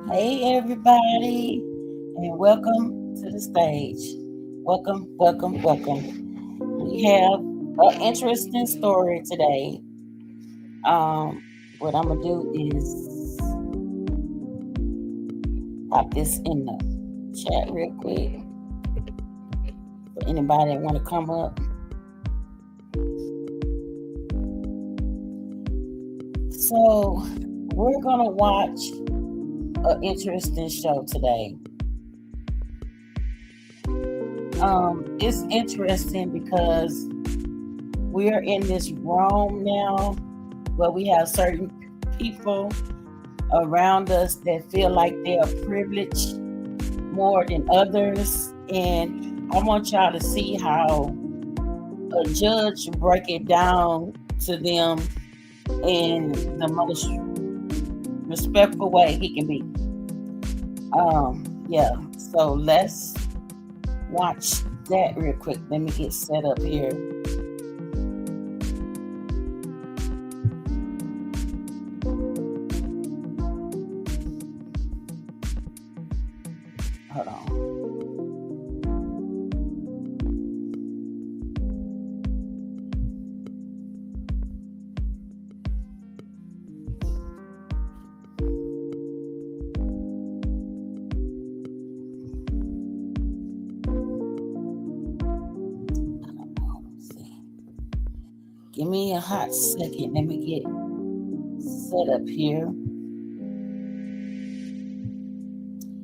Hey, everybody, and welcome to the stage. Welcome, welcome, welcome. We have an interesting story today. Um, what I'm gonna do is pop this in the chat real quick for anybody that want to come up. So, we're gonna watch an interesting show today. It's interesting because we're in this realm now where we have certain people around us that feel like they are privileged more than others. And I want y'all to see how a judge break it down to them in the most respectful way he can be. Yeah, so let's watch that real quick. Let me get set up here. Hold on. Give me a hot second. Let me get set up here.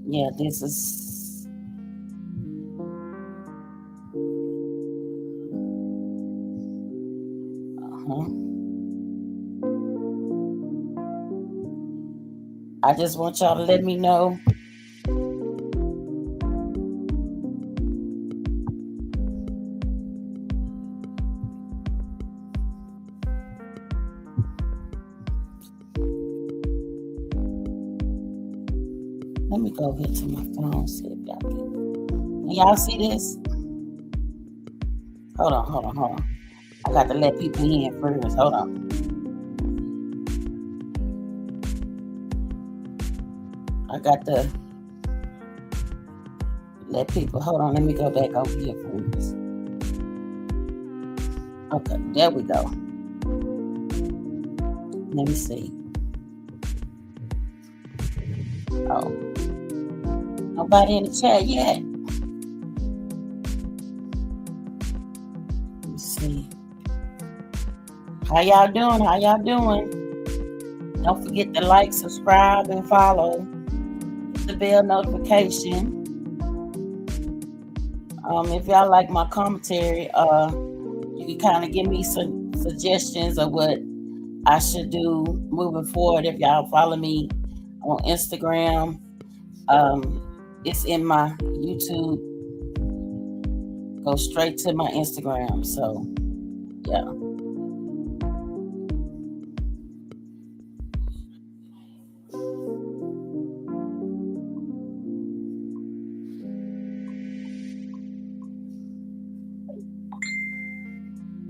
Yeah, this is. Uh-huh. I just want y'all to let me know. Let me go here to my phone, see if y'all can. Y'all see this? Hold on. I got to let people in first. Hold on. I got to let people. Hold on. Let me go back over here first. Okay, there we go. Let me see. Oh, nobody in the chat yet. Let me see. How y'all doing? How y'all doing? Don't forget to like, subscribe, and follow. Hit the bell notification. If y'all like my commentary, you can kind of give me some suggestions of what I should do moving forward. If y'all follow me on Instagram, it's in my YouTube. Go straight to my Instagram. So, yeah.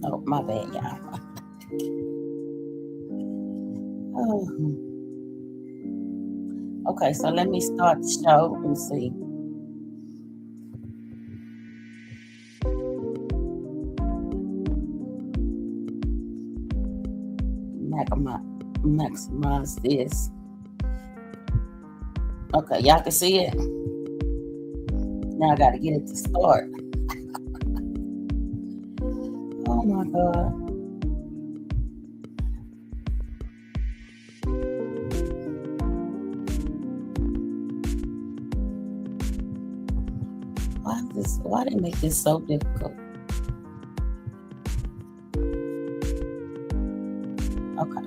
Oh, my bad, y'all. Oh. Okay, so let me start the show and see. Maximize this. Okay, y'all can see it. Now I gotta get it to start. Oh my God. Why they make this so difficult? Okay.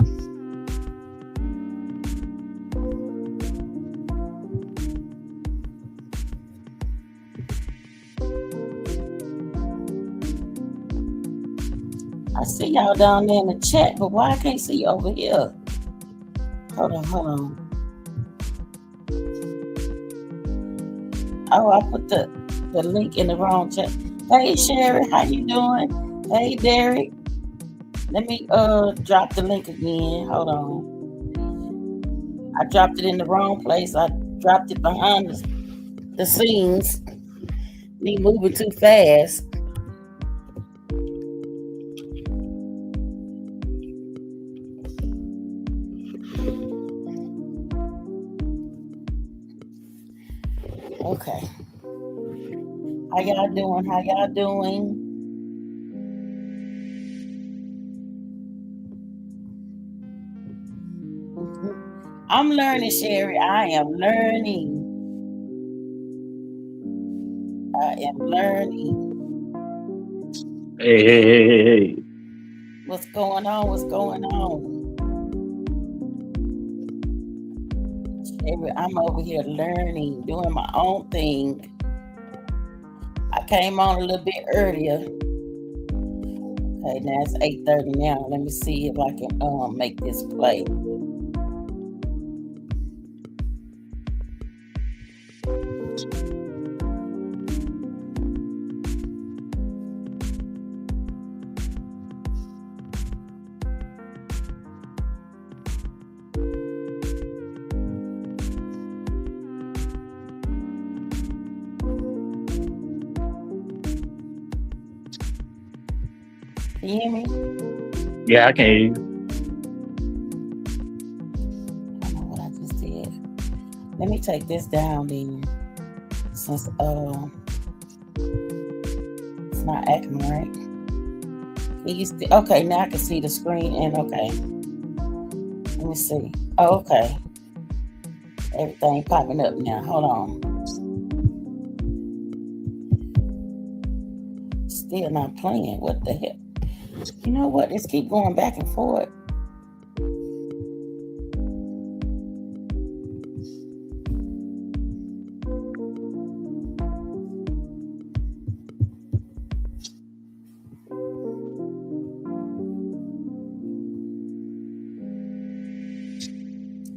I see y'all down there in the chat, but why I can't see you over here? Hold on. Oh, I put the link in the wrong chat. Hey Sherry, how you doing? Hey Derek. Let me drop the link again. Hold on. I dropped it in the wrong place. I dropped it behind the scenes. Me moving too fast. Okay. How y'all doing? How y'all doing? I'm learning, Sherry. I am learning. I am learning. Hey. What's going on? What's going on? Sherry, I'm over here learning, doing my own thing. I came on a little bit earlier. Okay, now it's 8:30 now. Let me see if I can make this play. Can you hear me? Yeah, I can hear you. I don't know what I just did. Let me take this down then, since it's not acting right. Can you okay, now I can see the screen and okay. Let me see. Oh, okay. Everything popping up now. Hold on. Still not playing. What the hell? You know what? Just keep going back and forth.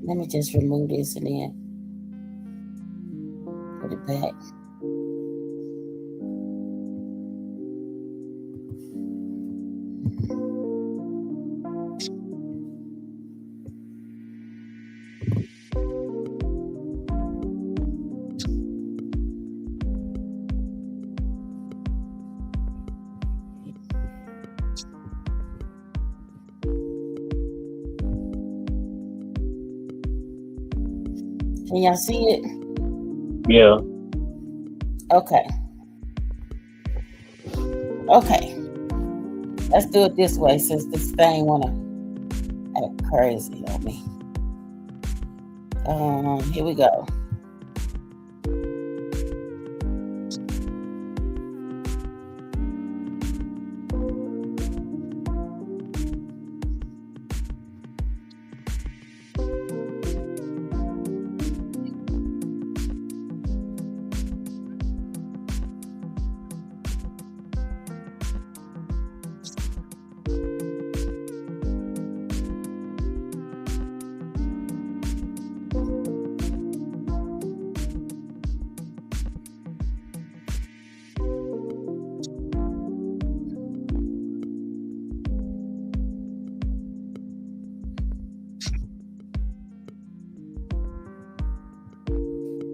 Let me just remove this and then put it back. Can y'all see it? Yeah. Okay. Okay. Let's do it this way since this thing wanna act crazy on me. Here we go.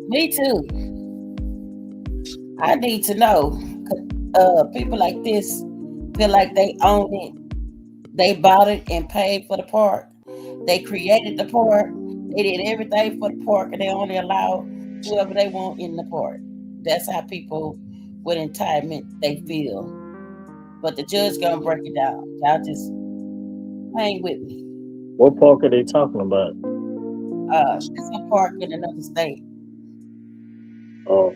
Me too. I need to know. People like this feel like they own it. They bought it and paid for the park. They created the park. They did everything for the park, and they only allow whoever they want in the park. That's how people with entitlement they feel. But the judge gonna break it down. Y'all just hang with me. What park are they talking about? It's a park in another state. Oh,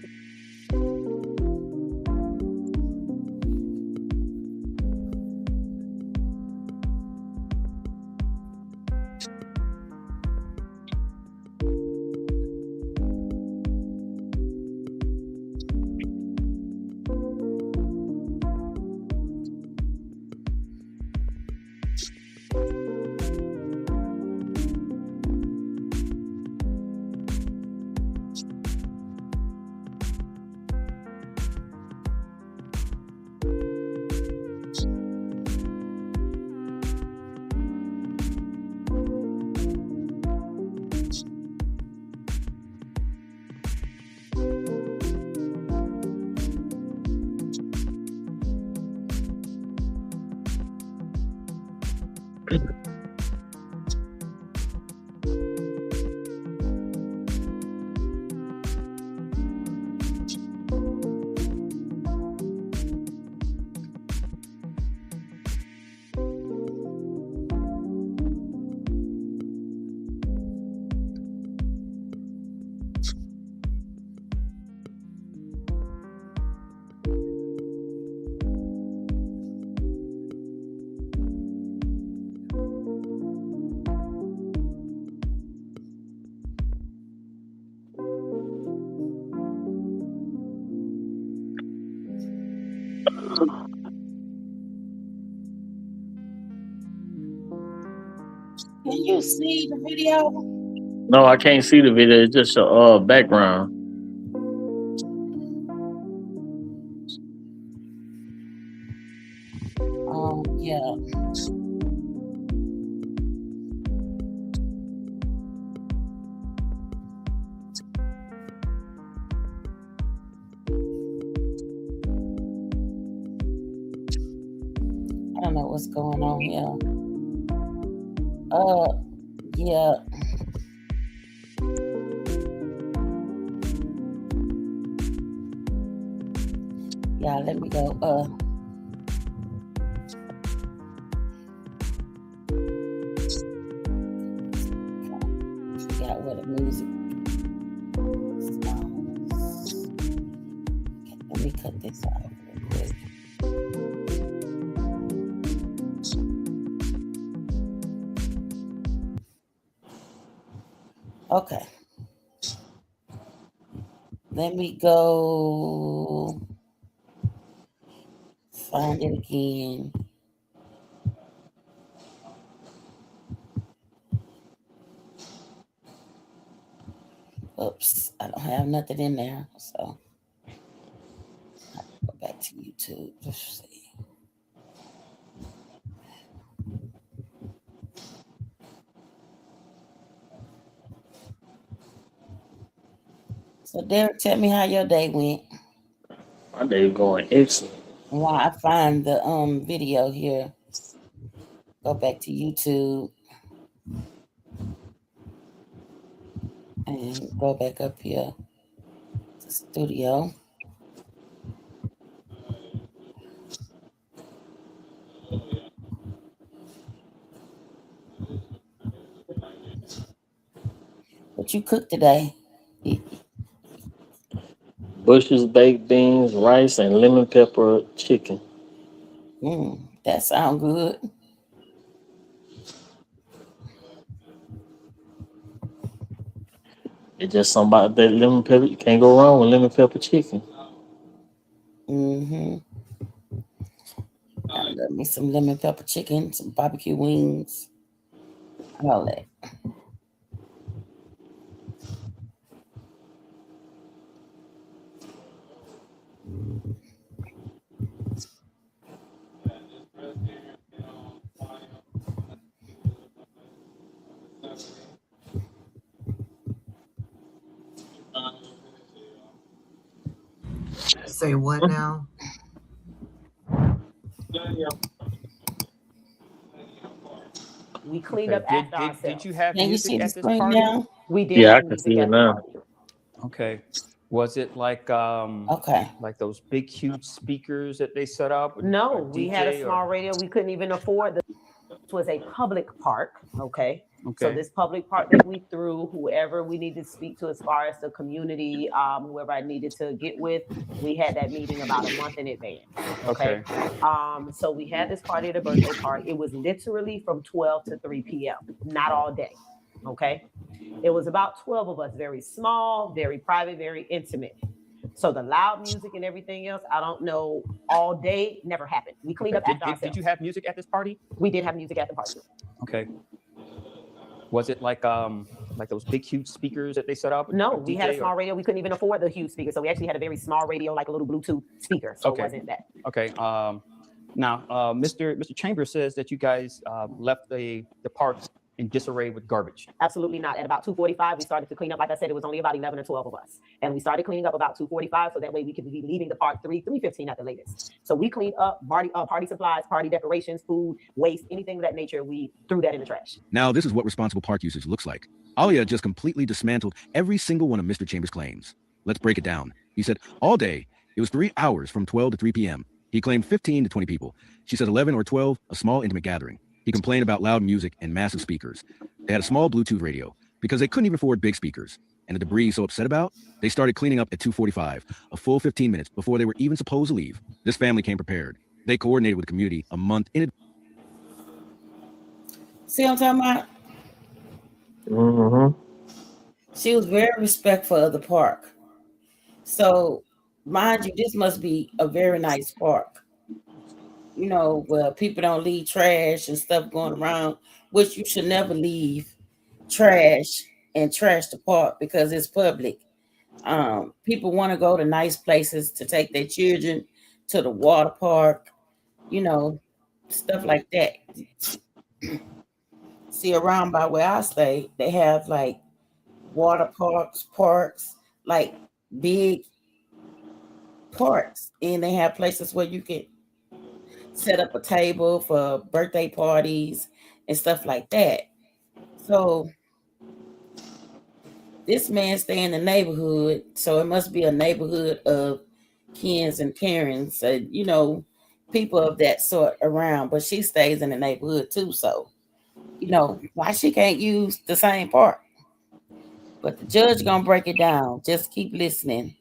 Can you see the video? No, I can't see the video. It's just a background. Yeah. I don't know what's going on here. Yeah. Yeah, let me go. Forgot where the music sounds. Okay, let me cut this off real quick. Okay. Let me go find it again. Oops, I don't have nothing in there, so I'll go back to YouTube. Let's see. So Derek, tell me how your day went. My day going excellent. While I find the video here, go back to YouTube and go back up here to studio. What you cooked today? Bush's baked beans, rice, and lemon pepper chicken. That sound good. It's just something about that lemon pepper. You can't go wrong with lemon pepper chicken. I love me some lemon pepper chicken, some barbecue wings, all that. Say what now? We cleaned up after ourselves. Did you have Can you music see the at this screen party? now? We did Yeah, I have can music see it at the now. party. Okay. Was it like Okay. like those big huge speakers that they set up? No, or we had a DJ small radio. We couldn't even afford this. Was a public park. Okay. So Okay. this public park that we threw, whoever we needed to speak to as far as the community, whoever I needed to get with, we had that meeting about a month in advance. Okay. So we had this party at a birthday party. It was literally from 12 to 3 p.m. Not all day. Okay. It was about 12 of us, very small, very private, very intimate. So the loud music and everything else, I don't know, all day never happened. We cleaned up after ourselves. Did you have music at this party? We did have music at the party. Okay. Was it like those big huge speakers that they set up? No, we had a small radio. We couldn't even afford the huge speaker. So we actually had a very small radio, like a little Bluetooth speaker. So Okay. it wasn't that. Okay. Now, Mr. Chambers says that you guys left the park in disarray with garbage? Absolutely not. At about 2:45, we started to clean up. Like I said, it was only about 11 or 12 of us. And we started cleaning up about 2:45, so that way we could be leaving the park 3:15 at the latest. So we cleaned up party supplies, party decorations, food, waste, anything of that nature. We threw that in the trash. Now, this is what responsible park usage looks like. Alia just completely dismantled every single one of Mr. Chambers' claims. Let's break it down. He said all day, it was 3 hours from 12 to 3 p.m. He claimed 15 to 20 people. She said 11 or 12, a small intimate gathering. He complained about loud music and massive speakers. They had a small Bluetooth radio because they couldn't even afford big speakers. And the debris he's so upset about, they started cleaning up at 2:45, a full 15 minutes before they were even supposed to leave. This family came prepared. They coordinated with the community a month in advance. See what I'm talking about? Mm-hmm. She was very respectful of the park. So, mind you, this must be a very nice park. You know, where people don't leave trash and stuff going around, which you should never leave trash and trash the park because it's public. People want to go to nice places to take their children to the water park, you know, stuff like that. See, around by where I stay, they have like water parks, like big parks, and they have places where you can set up a table for birthday parties and stuff like that. So this man stay in the neighborhood, so it must be a neighborhood of Kens and Karens, you know, people of that sort around. But she stays in the neighborhood too, so you know why she can't use the same park. But the judge gonna break it down. Just keep listening.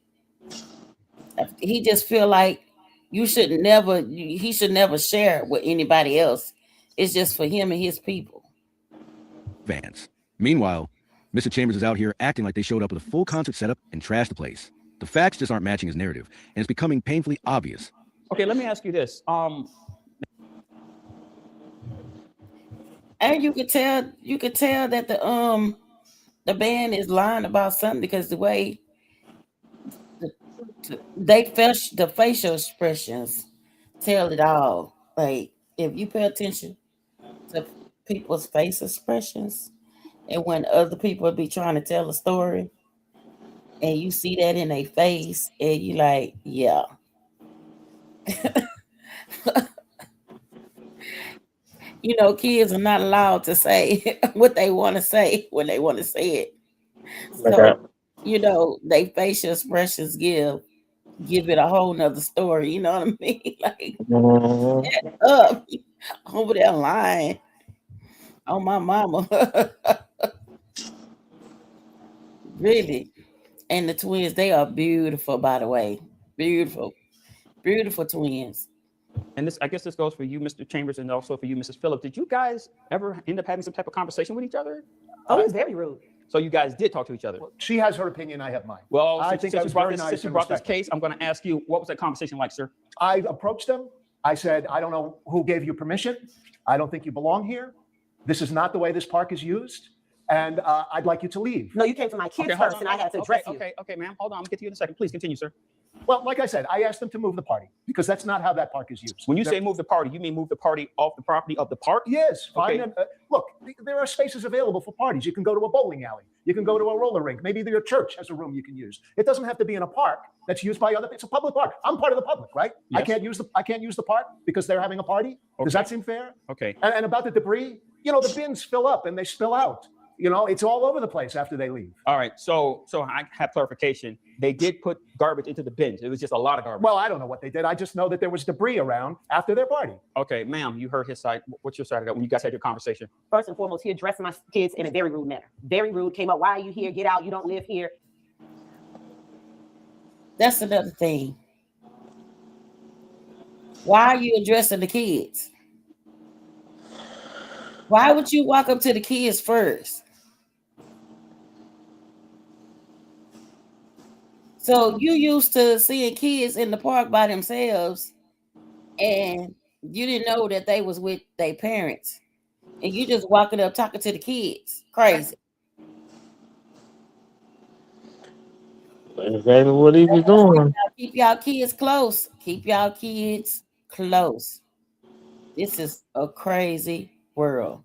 He just feel like he should never share it with anybody else. It's just for him and his people. Meanwhile, Mr. Chambers is out here acting like they showed up with a full concert setup and trashed the place. The facts just aren't matching his narrative, and it's becoming painfully obvious. Okay, let me ask you this. And you could tell that the band is lying about something because the way the facial expressions tell it all. Like if you pay attention to people's face expressions, and when other people be trying to tell a story, and you see that in their face, and you like, yeah. You know, kids are not allowed to say what they want to say when they want to say it. So, you know, they facial expressions give it a whole nother story. You know what I mean? Like, shut up over there lying on my mama. Really. And the twins, they are beautiful, by the way. Beautiful twins. And this, I guess this goes for you, Mr. Chambers, and also for you, Mrs. Phillips. Did you guys ever end up having some type of conversation with each other? Oh, it was very rude. So you guys did talk to each other. Well, she has her opinion, I have mine. Well, I since, think since I you was brought very this, nice since you and brought this respectful. case, I'm going to ask you, what was that conversation like, sir? I approached them. I said, I don't know who gave you permission. I don't think you belong here. This is not the way this park is used. And I'd like you to leave. No, you came for my kids hold first, on, and I had to address you. Okay, ma'am. Hold on. I'll get to you in a second. Please continue, sir. Well, like I said, I asked them to move the party because that's not how that park is used. When you say move the party, you mean move the party off the property of the park? Yes, fine. Okay. Look, there are spaces available for parties. You can go to a bowling alley. You can go to a roller rink. Maybe your church has a room you can use. It doesn't have to be in a park that's used by other. It's a public park. I'm part of the public, right? Yes. I can't use the park because they're having a party. Okay. Does that seem fair? Okay. And about the debris, you know, the bins fill up and they spill out. You know, it's all over the place after they leave. All right. So I have clarification. They did put garbage into the bins. It was just a lot of garbage. Well, I don't know what they did. I just know that there was debris around after their party. Okay, ma'am, you heard his side. What's your side of that when you guys had your conversation? First and foremost, he addressed my kids in a very rude manner. Very rude. Came up, why are you here? Get out. You don't live here. That's another thing. Why are you addressing the kids? Why would you walk up to the kids first? So you used to seeing kids in the park by themselves, and you didn't know that they was with their parents, and you just walking up talking to the kids. Crazy. Exactly what he was doing. Keep y'all kids close. Keep y'all kids close. This is a crazy world.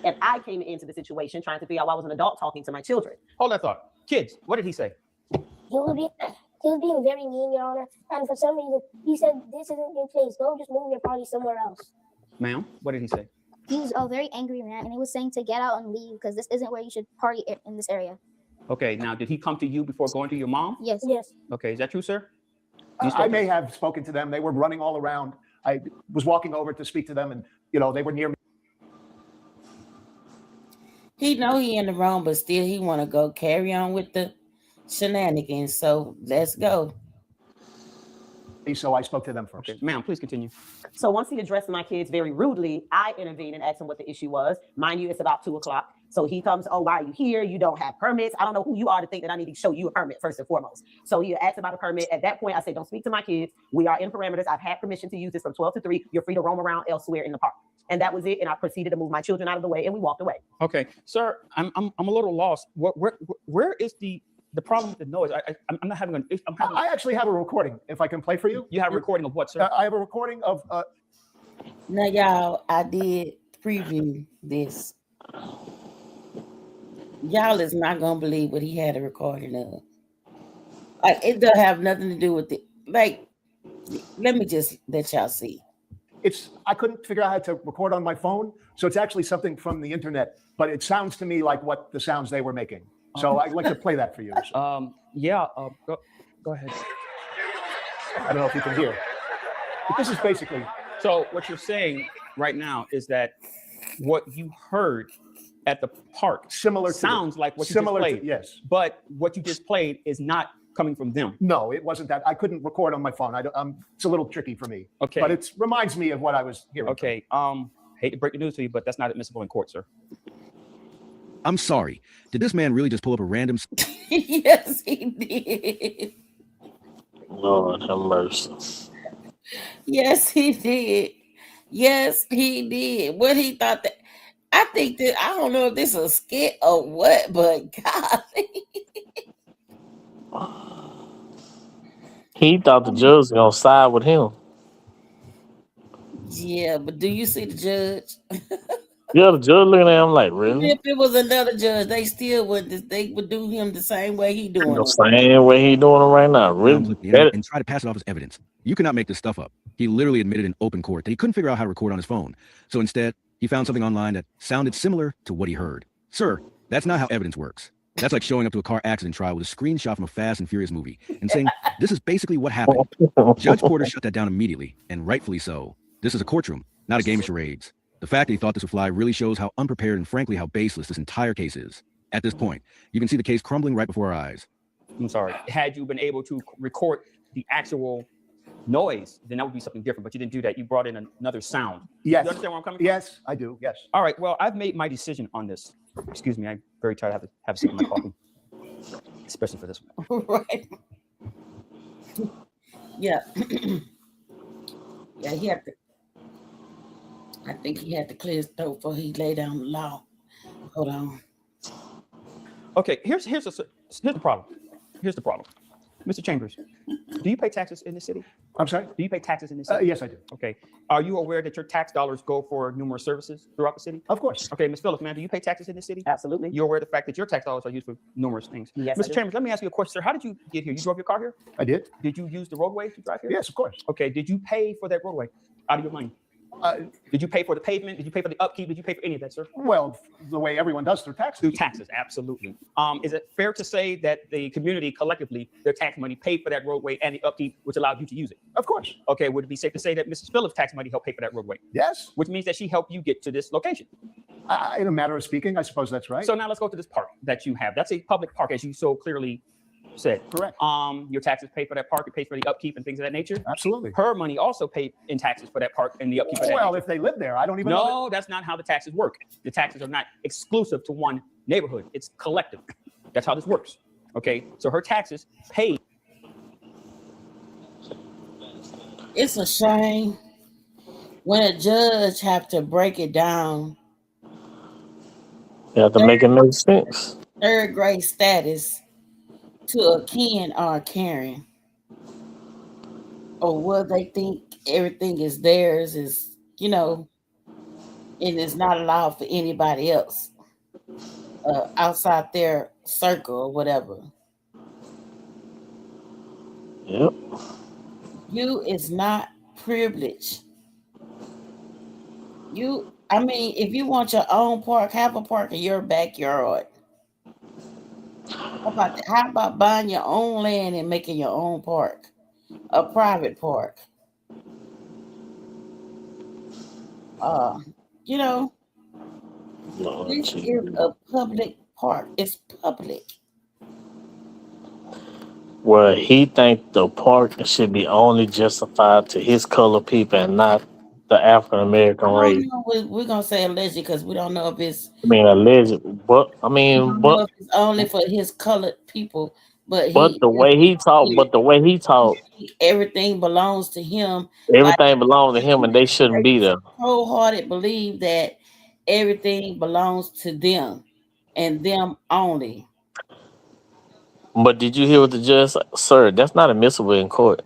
And I came into the situation trying to figure out why I was an adult talking to my children. Hold that thought. Kids, what did he say? He was being very mean, Your Honor. And for some reason, he said, this isn't your place. Go just move your party somewhere else. Ma'am, what did he say? He was a very angry man, and he was saying to get out and leave because this isn't where you should party in this area. Okay, now did he come to you before going to your mom? Yes. Yes. Okay, is that true, sir? I may have spoken to them. They were running all around. I was walking over to speak to them, and they were near me. He know he in the wrong, but still he want to go carry on with the shenanigans. So let's go. So I spoke to them first. Okay, ma'am, please continue. So once he addressed my kids very rudely, I intervened and asked him what the issue was. Mind you, it's about 2:00. So he comes, oh, why are you here? You don't have permits. I don't know who you are to think that I need to show you a permit first and foremost. So he asked about a permit. At that point, I said, don't speak to my kids. We are in parameters. I've had permission to use this from 12 to 3. You're free to roam around elsewhere in the park. And that was it. And I proceeded to move my children out of the way, and we walked away. Okay, sir, I'm a little lost. Where is the problem with the noise? I'm not having I actually have a recording, if I can play for you. You have a recording of what, sir? I have a recording of. Now, y'all, I did preview this. Y'all is not gonna believe what he had a recording of. Like, it doesn't have nothing to do with it. Like, let me just let y'all see. I couldn't figure out how to record on my phone, so it's actually something from the internet. But it sounds to me like what the sounds they were making. So I'd like to play that for you. Yeah. Go ahead. I don't know if you can hear. But this is basically. So what you're saying right now is that what you heard at the park sounds like what you just played. Yes. But what you just played is not coming from them. No, it wasn't that. I couldn't record on my phone. It's a little tricky for me. Okay. But it reminds me of what I was hearing. Okay. Hate to break the news to you, but that's not admissible in court, sir. I'm sorry. Did this man really just pull up a random? Yes, he did. Lord have mercy. Yes, he did. Yes, he did. What he thought that. I think that, I don't know if this is a skit or what, but God. He thought the judge was gonna side with him. Yeah, but do you see the judge? Yeah, the judge looking at him like, really? If it was another judge, they still would. They would do him the same way he doing. The same way he doing it right now. Really? And try to pass it off as evidence. You cannot make this stuff up. He literally admitted in open court that he couldn't figure out how to record on his phone. So instead, he found something online that sounded similar to what he heard. Sir, that's not how evidence works. That's like showing up to a car accident trial with a screenshot from a Fast and Furious movie and saying, this is basically what happened. Judge Porter shut that down immediately, and rightfully so. This is a courtroom, not a game of charades. The fact that he thought this would fly really shows how unprepared and frankly how baseless this entire case is. At this point, you can see the case crumbling right before our eyes. I'm sorry. Had you been able to record the actual noise, then that would be something different. But you didn't do that. You brought in another sound. Yes. You understand where I'm coming from? Yes, I do. Yes. All right. Well, I've made my decision on this. Excuse me. I'm very tired. I have to have a sip of my coffee, especially for this one. Right. Yeah. Yeah, he had to. I think he had to clear his throat before he lay down the law. Hold on. Okay. Here's the problem. Here's the problem. Mr. Chambers, do you pay taxes in this city? I'm sorry? Do you pay taxes in this city? Yes, I do. Okay. Are you aware that your tax dollars go for numerous services throughout the city? Of course. Okay, Ms. Phillips, man, do you pay taxes in this city? Absolutely. You're aware of the fact that your tax dollars are used for numerous things. Yes, I Mr. do. Chambers, let me ask you a question, sir. How did you get here? You drove your car here? I did. Did you use the roadway to drive here? Yes, of course. Okay. Did you pay for that roadway out of your money? Did you pay for the pavement? Did you pay for the upkeep? Did you pay for any of that, sir? Well, the way everyone does through taxes. Through taxes, absolutely. Is it fair to say that the community collectively, their tax money paid for that roadway and the upkeep, which allowed you to use it? Of course. Okay. Would it be safe to say that Mrs. Phillips' tax money helped pay for that roadway? Yes. Which means that she helped you get to this location. In a matter of speaking, I suppose that's right. So now let's go to this park that you have. That's a public park, as you so clearly said. Correct. Your taxes pay for that park. It pays for the upkeep and things of that nature. Absolutely. Her money also paid in taxes for that park and the upkeep of that Well, nature. if they live there, I don't even know. No, that's not how the taxes work. The taxes are not exclusive to one neighborhood. It's collective. That's how this works. Okay, so her taxes paid. It's a shame when a judge have to break it down. You have to make it make sense. Third grade status to a Ken or a Karen, or what they think everything is theirs is, and it's not allowed for anybody else outside their circle or whatever. Yep. You is not privileged. I mean, if you want your own park, have a park in your backyard. How about buying your own land and making your own park, a private park? Uh, you know, Lord this is Jesus. a public park. It's public. Well, he think the park should be only justified to his color people and not the African American I don't race. know. We're gonna say alleged because we don't know if it's I mean, alleged, but I we mean, don't know if it's only for his colored people. But but the way he talk, but the way he talk, everything belongs to him. Like everything belongs to him, and they shouldn't be there. wholehearted believe that everything belongs to them and them only. But did you hear what the judge said? Sir, that's not admissible in court.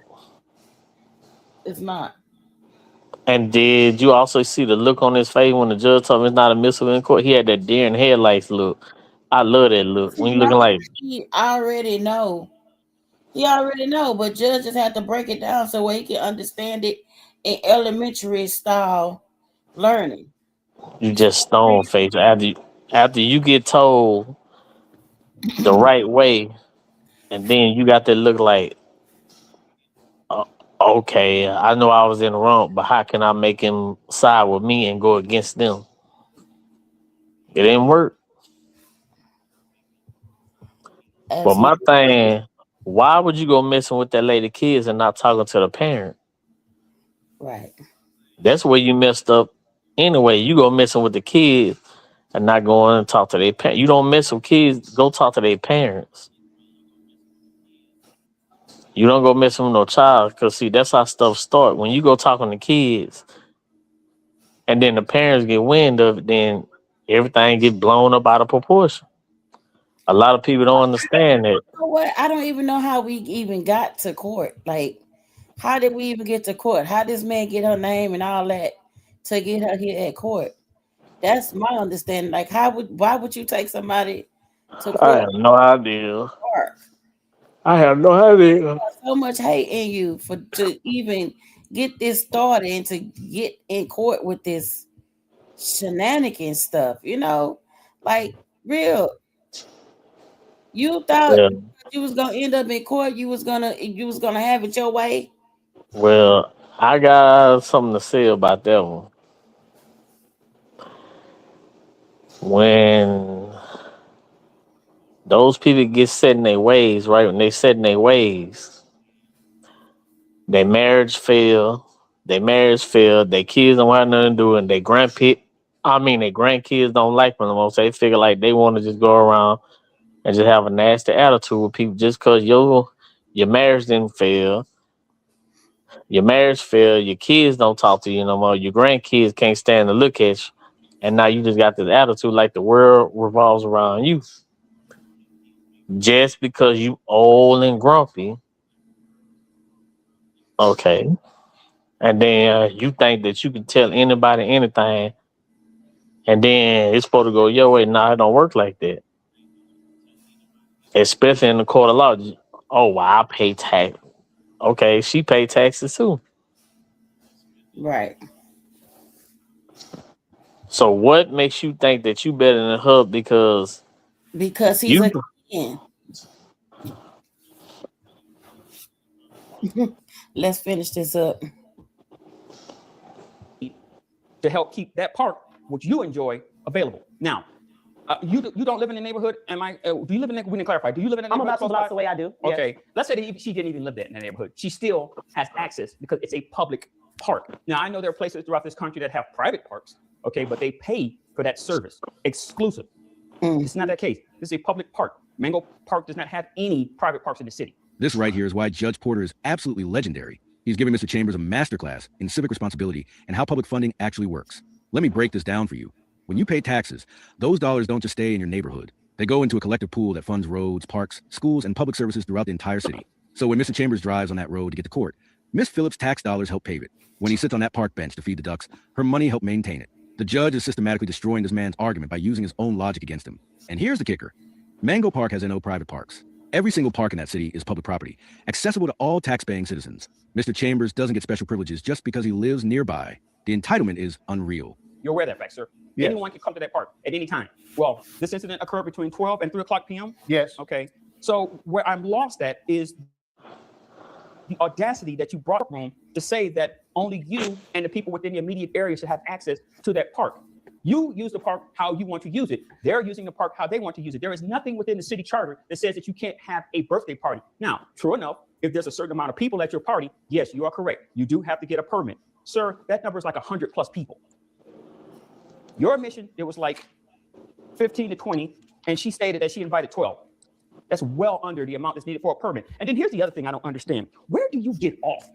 It's not. And did you also see the look on his face when the judge told him it's not admissible in court? He had that deer in headlights look. I love that look. When you No, looking like, he already know. He already know, but judges have to break it down so he can understand it in elementary style learning. you just stone face after you get told the right way, and then you got that look like, uh, okay, I know I was in the wrong, but how can I make him side with me and go against them? It didn't work. But my Absolutely. thing, why would you go messing with that lady kids and not talking to the parent? Right. That's where you messed up. Anyway, you go messing with the kids and not going and talk to their parents. You don't mess with kids. Go talk to their parents. You don't go messing with no child because see that's how stuff start. When you go talking to kids and then the parents get wind of it, then everything get blown up out of proportion. A lot of people don't understand that. You know what? I don't even know how we even got to court. Like, how did we even get to court? How did this man get her name and all that to get her here at court? That's my understanding. Like, why would you take somebody to I court? have no idea. Park? I have no idea. So much hate in you for to even get this started and to get in court with this shenanigan stuff. Like real. You thought Yeah. you was gonna end up in court. You was gonna have it your way. Well, I got something to say about that one. When those people get set in their ways, right? When they set in their ways, their marriage fail, their kids don't have nothing to do, and their grandkids don't like them no more. So they figure like they want to just go around and just have a nasty attitude with people just because your marriage didn't fail, your marriage failed, your kids don't talk to you no more, your grandkids can't stand to look at you, and now you just got this attitude like the world revolves around you. Just because you old and grumpy, okay, and then you think that you can tell anybody anything, and then it's supposed to go your way. Nah, it don't work like that. Especially in the court of law. Oh, well, I pay tax. Okay, she paid taxes too. Right. So what makes you think that you better than her because Because he's you? a king. Let's finish this up. To help keep that park, which you enjoy, available. Now, you don't live in the neighborhood. Am I? Do you live in? We didn't clarify. Do you live in the I'm neighborhood? about to blocks away. I do. Yes. Okay. Let's say that she didn't even live in the neighborhood. She still has access because it's a public park. Now, I know there are places throughout this country that have private parks. Okay, but they pay for that service, exclusive. It's not that case. This is a public park. Mango Park does not have any private parks in the city. This right here is why Judge Porter is absolutely legendary. He's giving Mr. Chambers a masterclass in civic responsibility and how public funding actually works. Let me break this down for you. When you pay taxes, those dollars don't just stay in your neighborhood. They go into a collective pool that funds roads, parks, schools, and public services throughout the entire city. So when Mr. Chambers drives on that road to get to court, Miss Phillips' tax dollars help pave it. When he sits on that park bench to feed the ducks, her money help maintain it. The judge is systematically destroying this man's argument by using his own logic against him. And here's the kicker. Mango Park has no private parks. Every single park in that city is public property, accessible to all tax-paying citizens. Mr. Chambers doesn't get special privileges just because he lives nearby. The entitlement is unreal. You're aware of that fact, sir? Yes. Anyone can come to that park at any time. Well, this incident occurred between 12 and 3 o'clock p.m. Yes. Okay. So where I'm lost at is the audacity that you brought room to say that only you and the people within the immediate area should have access to that park. You use the park how you want to use it. They're using the park how they want to use it. There is nothing within the city charter that says that you can't have a birthday party. Now, true enough, if there's a certain amount of people at your party, yes, you are correct. You do have to get a permit. Sir, that number is like 100 plus people. Your admission, it was like 15 to 20, and she stated that she invited 12. That's well under the amount that's needed for a permit. And then here's the other thing I don't understand. Where do you get off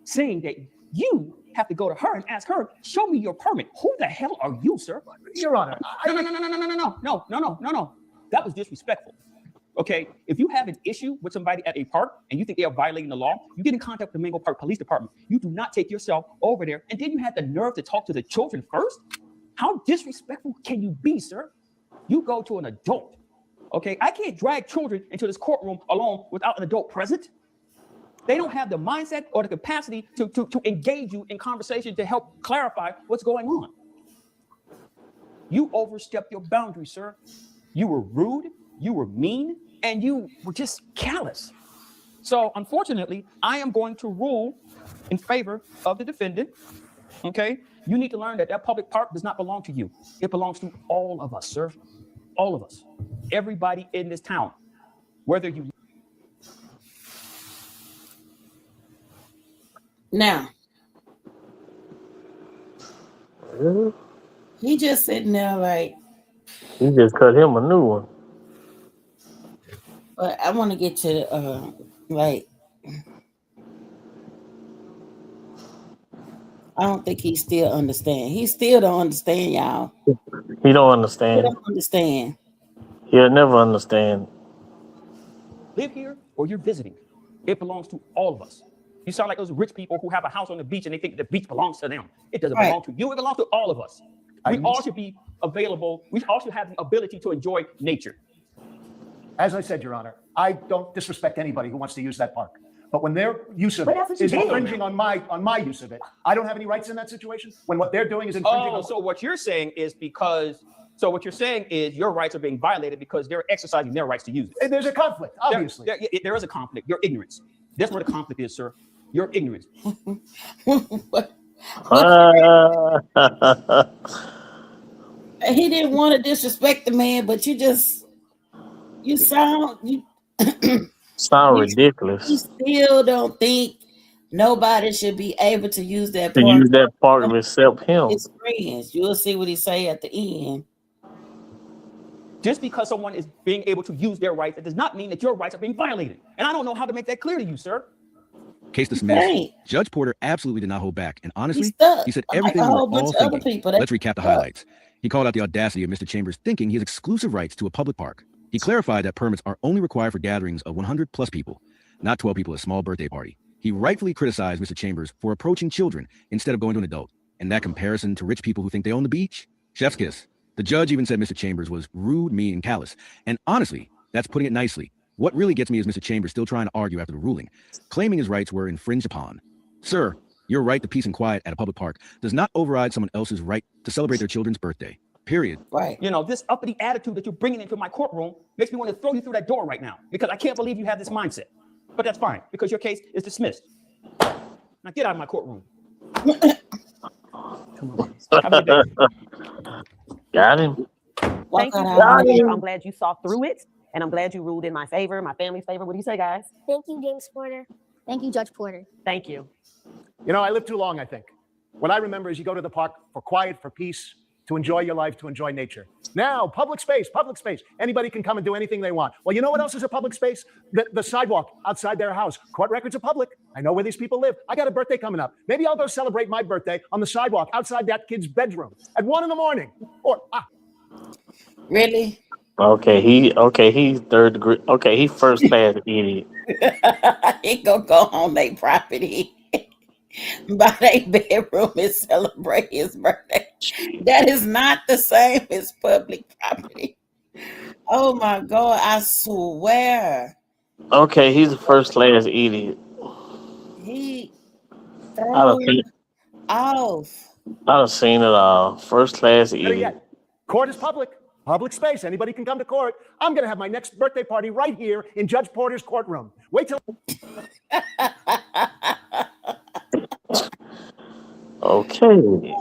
saying that you have to go to her and ask her, show me your permit? Who the hell are you, sir? Your Honor. No. That was disrespectful. Okay, if you have an issue with somebody at a park and you think they are violating the law, you get in contact with the Mango Park Police Department. You do not take yourself over there, and then you have the nerve to talk to the children first? How disrespectful can you be, sir? You go to an adult. Okay, I can't drag children into this courtroom alone without an adult present. They don't have the mindset or the capacity to engage you in conversation to help clarify what's going on. You overstepped your boundaries, sir. You were rude, you were mean, and you were just callous. So unfortunately, I am going to rule in favor of the defendant. Okay, you need to learn that that public park does not belong to you. It belongs to all of us, sir. All of us. Everybody in this town. Whether you... Now, he just sitting there like, He just cut him a new one. but I want to get to like, I don't think he still understand. He still don't understand, y'all. He don't He understand. don't understand. He'll never understand. live here or you're visiting. It belongs to all of us. You sound like those rich people who have a house on the beach and they think the beach belongs to them. It doesn't Right. belong to you. It belongs to all of us. We all should be available. We all should have the ability to enjoy nature. As I said, Your Honor, I don't disrespect anybody who wants to use that park. But when their use of But it that's what you is did. infringing on my use of it, I don't have any rights in that situation. When what they're doing is infringing Oh, on so what you're saying is what you're saying is your rights are being violated because they're exercising their rights to use it. there's a conflict, obviously. There is a conflict. Your ignorance. That's where the conflict is, sir. Your ignorance. He didn't want to disrespect the man, but you sound Sound you ridiculous. still don't think nobody should be able to use that To park use that part except him. his friends. You'll see what he say at the end. Just because someone is being able to use their rights, it does not mean that your rights are being violated. And I don't know how to make that clear to you, sir. Case dismissed. Right. Judge Porter absolutely did not hold back. And honestly, stuck. he said Like everything a we were whole bunch all of other thinking. people. They Let's recap the stuck. highlights. He called out the audacity of Mr. Chambers thinking he has exclusive rights to a public park. He clarified that permits are only required for gatherings of 100 plus people, not 12 people at a small birthday party. He rightfully criticized Mr. Chambers for approaching children instead of going to an adult. And that comparison to rich people who think they own the beach? Chef's kiss. The judge even said Mr. Chambers was rude, mean, and callous. And honestly, that's putting it nicely. What really gets me is Mr. Chambers still trying to argue after the ruling, claiming his rights were infringed upon. Sir, your right to peace and quiet at a public park does not override someone else's right to celebrate their children's birthday. Period. Right. You know, this uppity attitude that you're bringing into my courtroom makes me want to throw you through that door right now because I can't believe you have this mindset. But that's fine because your case is dismissed. Now get out of my courtroom. Come on. Have a good day. Got him. Thank you. I'm glad you saw through it, and I'm glad you ruled in my favor, my family's favor. What do you say, guys? Thank you, James Porter. Thank you, Judge Porter. Thank you. You know, I lived too long, I think. What I remember is you go to the park for quiet, for peace, to enjoy your life, to enjoy nature. Now, public space. Anybody can come and do anything they want. Well, you know what else is a public space? The sidewalk outside their house. Court records are public. I know where these people live. I got a birthday coming up. Maybe I'll go celebrate my birthday on the sidewalk outside that kid's bedroom at 1 a.m. Or, Really? Okay, he's third degree. Okay, he first class idiot. He gonna go on their property. buy their bedroom and celebrate his birthday. That is not the same as public property. Oh my God, I swear. Okay, he's a first class idiot. He I done thrown seen, off. I done seen it all. First class Better idiot. yet, court is public space. Anybody can come to court. I'm going to have my next birthday party right here in Judge Porter's courtroom. Wait till. Okay.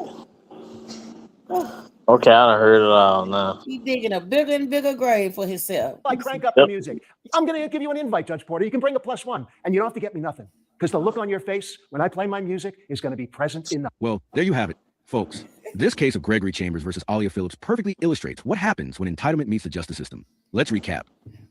Okay, I done heard it all now. He digging a bigger and bigger grave for himself. I crank up the music. I'm going to give you an invite, Judge Porter. You can bring a +1, and you don't have to get me nothing. Because the look on your face when I play my music is going to be present in the. Well, there you have it, folks. This case of Gregory Chambers versus Alia Phillips perfectly illustrates what happens when entitlement meets the justice system. Let's recap.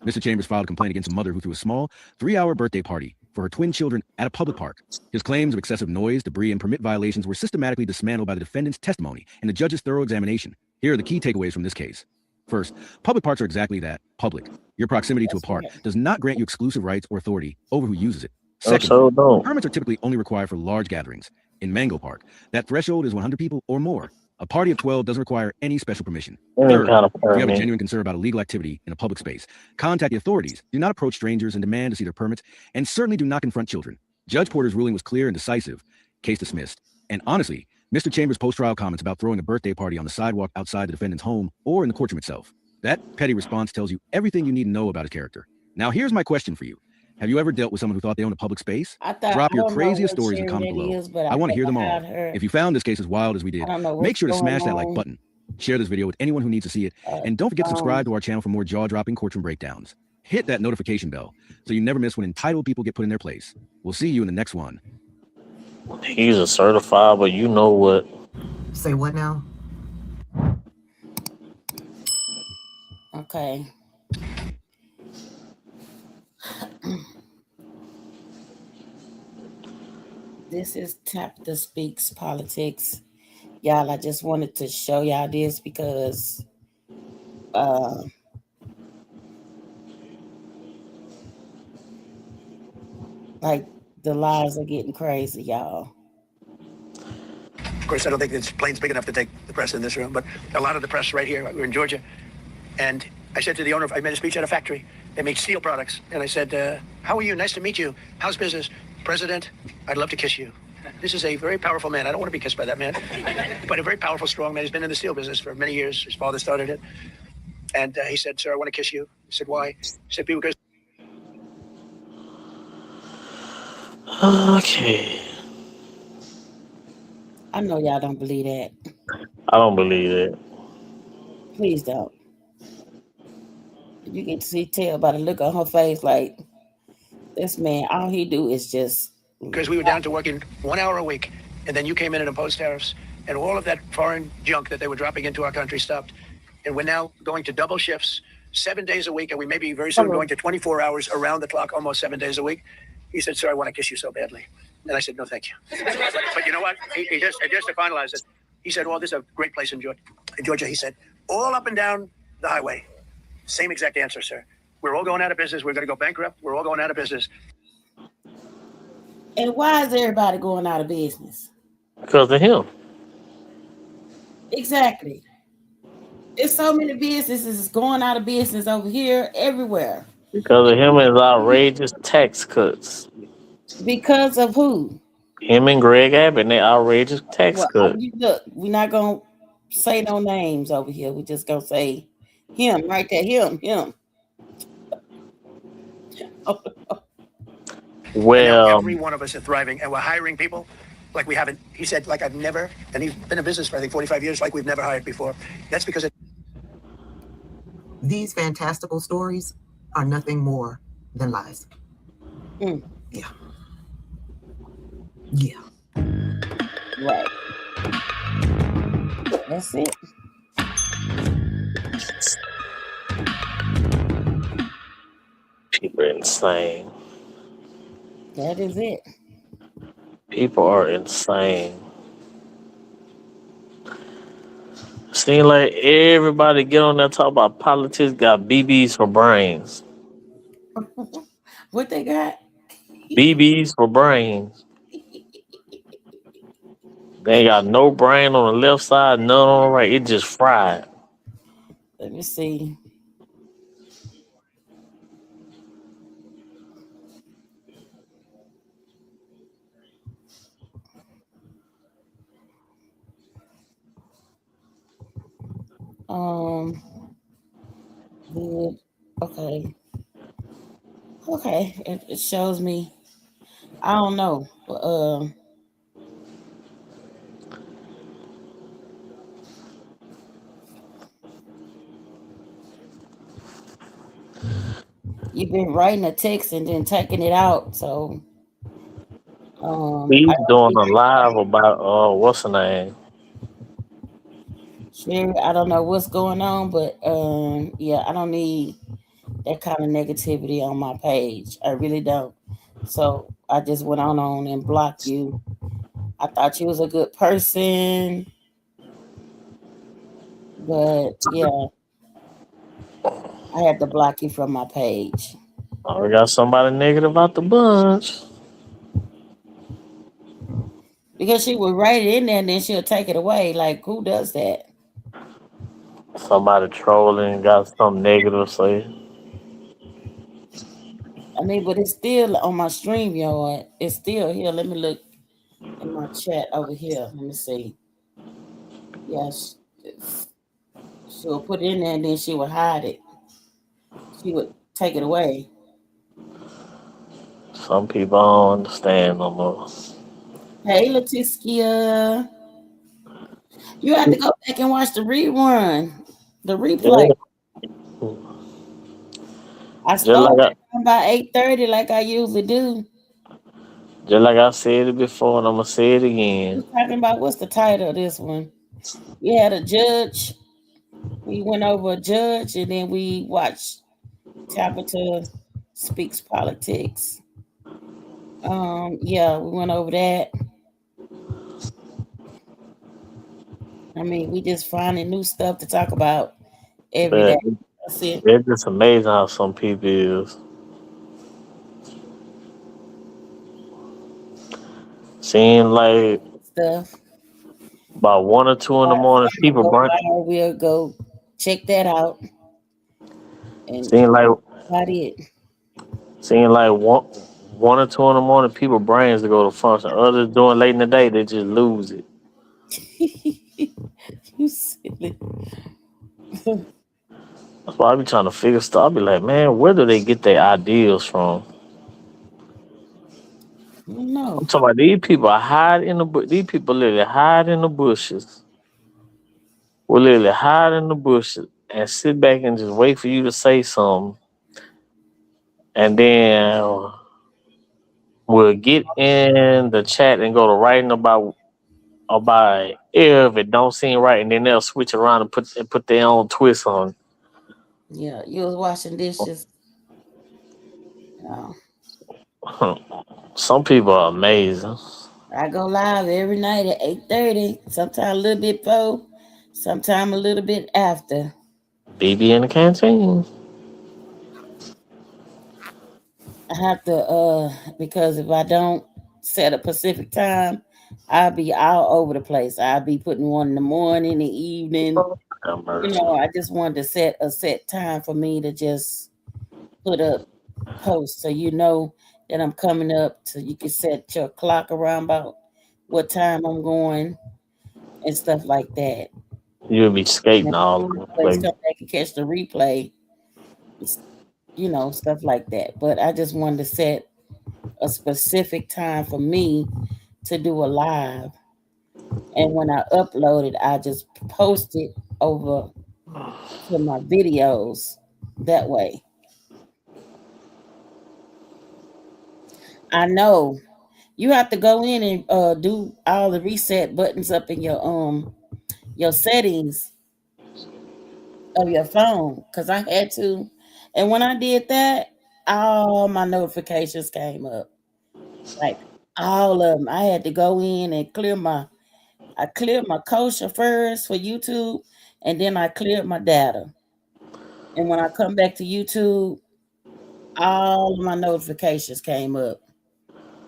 Mr. Chambers filed a complaint against a mother who threw a small 3-hour birthday party for her twin children at a public park. His claims of excessive noise, debris, and permit violations were systematically dismantled by the defendant's testimony and the judge's thorough examination. Here are the key takeaways from this case. First, public parks are exactly that, public. Your proximity to a park does not grant you exclusive rights or authority over who uses it. Second, permits are typically only required for large gatherings. In Mango Park, that threshold is 100 people or more. A party of 12 doesn't require any special permission. Third, if you have a genuine concern about illegal activity in a public space, contact the authorities. Do not approach strangers and demand to see their permits, and certainly do not confront children. Judge Porter's ruling was clear and decisive. Case dismissed. And honestly, Mr. Chambers' post-trial comments about throwing a birthday party on the sidewalk outside the defendant's home or in the courtroom itself, that petty response tells you everything you need to know about his character. Now, here's my question for you. Have you ever dealt with someone who thought they owned a public space? Drop your craziest stories in comment below. I want to hear them all. If you found this case as wild as we did, make sure to smash that like button. Share this video with anyone who needs to see it. And don't forget to subscribe to our channel for more jaw-dropping courtroom breakdowns. Hit that notification bell so you never miss when entitled people get put in their place. We'll see you in the next one. He's a certified, but you know what? Say what now? Okay. This is Tabitha Speaks Politics. Y'all, I just wanted to show y'all this because like the lies are getting crazy, y'all. Of course, I don't think this plane's big enough to take the press in this room, but a lot of the press right here. We're in Georgia. And I said to the owner, I made a speech at a factory. They make steel products. And I said, how are you? Nice to meet you. How's business? President, I'd love to kiss you. This is a very powerful man. I don't want to be kissed by that man, but a very powerful, strong man. He's been in the steel business for many years. His father started it. And he said, sir, I want to kiss you. I said, why? He said, because. Okay. I know y'all don't believe that. I don't believe it. Please don't. You can tell by the look on her face, like this man, all he do is just. Because we were down to working 1 hour a week, and then you came in and imposed tariffs, and all of that foreign junk that they were dropping into our country stopped. And we're now going to double shifts, 7 days a week, and we may be very soon going to 24 hours around the clock, almost 7 days a week. He said, sir, I want to kiss you so badly. And I said, no, thank you. But you know what? He just to finalize it, he said, well, this is a great place in Georgia. He said, all up and down the highway. Same exact answer, sir. We're all going out of business. We're going to go bankrupt. We're all going out of business. And why is everybody going out of business? Because of him. Exactly. There's so many businesses going out of business over here, everywhere. Because of him and his outrageous tax cuts. Because of who? Him and Greg Abbott and their outrageous tax cuts. Look, we're not going to say no names over here. We're just going to say him right there. Him. Well, every one of us are thriving, and we're hiring people like we haven't. He said, like I've never, and he's been in business for I think 45 years, like we've never hired before. That's because These fantastical stories are nothing more than lies. Yeah. Right. That's it. people are insane. That is it. People are insane. Seem like everybody get on there talk about politics got BBs for brains. What they got? BBs for brains. They ain't got no brain on the left side, none on the right. It just fried. Let me see. Um, good. Okay. Okay. It shows me. I don't know. But, you've been writing a text and then taking it out, so I He's don't doing need a live that. about what's the name? Sherry, I don't know what's going on, but yeah, I don't need that kind of negativity on my page. I really don't. So I just went on and blocked you. I thought you was a good person, but yeah, I had to block you from my page Oh, we got somebody negative out the bunch. because she would write it in there and then she'll take it away. Like, who does that? Somebody trolling, got something negative to say. I mean, but it's still on my stream, yard. It's still here. Let me look in my chat over here. Let me see. Yes, she'll put it in there and then she would hide it. She would take it away. Some people don't understand no more. Hey, Leticia. You have to go back and watch the rerun, the replay. Yeah, I just like started I, by 8:30, like I usually do. just like I said it before, and I'm gonna say it We're again. talking about what's the title of this one? We had a judge. We went over a judge, and then we watched Tabitha Speaks Politics. Yeah, we went over that. I mean, we just finding new stuff to talk about every But day. That's it. it's just amazing how some people is. Seeing like Stuff. about 1 or 2 in the morning, people Go burn. by, we'll go check that out, and Seeing like about it. seeing like 1 or 2 in the morning, people brains to go to function. Others doing late in the day, they just lose it. You silly. That's why I be trying to figure stuff. I be like, man, where do they get their ideas from? No. I'm talking about these people are hide in the these people literally hide in the bushes. Will literally hide in the bushes and sit back and just wait for you to say something, and then we'll get in the chat and go to writing about if it don't seem right, and then they'll switch around and put their own twist on. Yeah, you was washing dishes. Oh, Some people are amazing. I go live every night at 8:30. Sometimes a little bit before, sometimes a little bit after. BB in the canteen. I have to because if I don't set a specific time, I'll be all over the place. I'll be putting one in the morning, the evening. Have You mercy. know, I just wanted to set a set time for me to just put up posts so you know that I'm coming up, so you can set your clock around about what time I'm going and stuff like that. You'll be And skating if all the over the replays place. come back and catch the replay, it's, stuff like that. But I just wanted to set a specific time for me to do a live. And when I upload it, I just post it over to my videos that way. I know you have to go in and do all the reset buttons up in your settings of your phone because I had to. And when I did that, all my notifications came up. Like all of them. I had to go in and I cleared my kosher first for YouTube, and then I cleared my data. And when I come back to YouTube, all of my notifications came up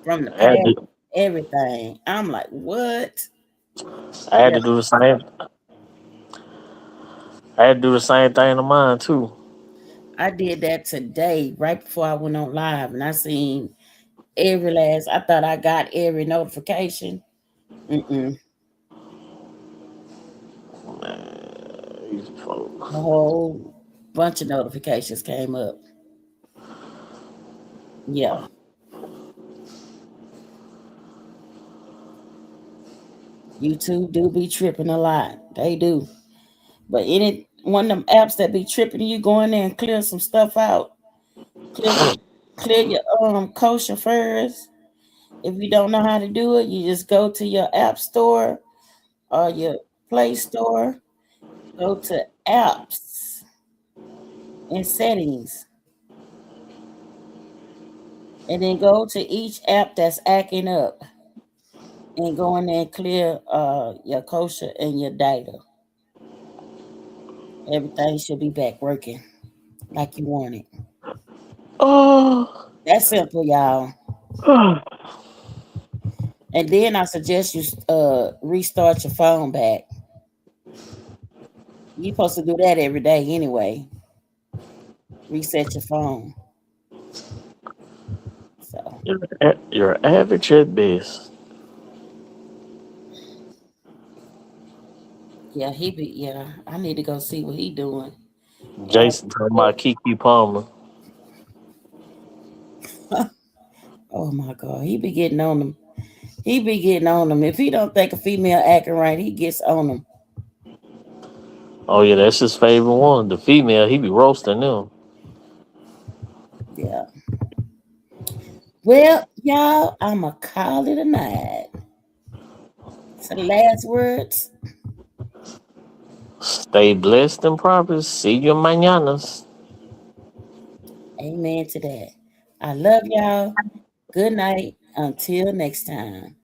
from the I had past, to, everything. I'm like, what? I had Yeah, to do the same. I had to do the same thing to mine too. I did that today, right before I went on live, and I seen every last. I thought I got every notification. Mm-mm. These folks. A whole bunch of notifications came up. Yeah, YouTube do be tripping a lot. They do. But any one of them apps that be tripping, you go in there and clear some stuff out. Clear your clear your kosher first. If you don't know how to do it, you just go to your app store or your Play Store. Go to apps and settings, and then go to each app that's acting up, and go in there and clear your kosher and your data. Everything should be back working like you want it. Oh, That's simple, y'all. oh. And then I suggest you restart your phone back. You're supposed to do that every day anyway. Reset your phone. So You're average at best. yeah, I need to go see what he doing. Jason talking about Kiki Palmer. Oh my god, he be getting on them. He be getting on them. If he don't think a female acting right, he gets on them. Oh yeah, that's his favorite one. The female, he be roasting them. Yeah. Well, y'all, I'ma call it a night. So the last words. Stay blessed and prosperous. See you mañanas. Amen to that. I love y'all. Good night. Until next time.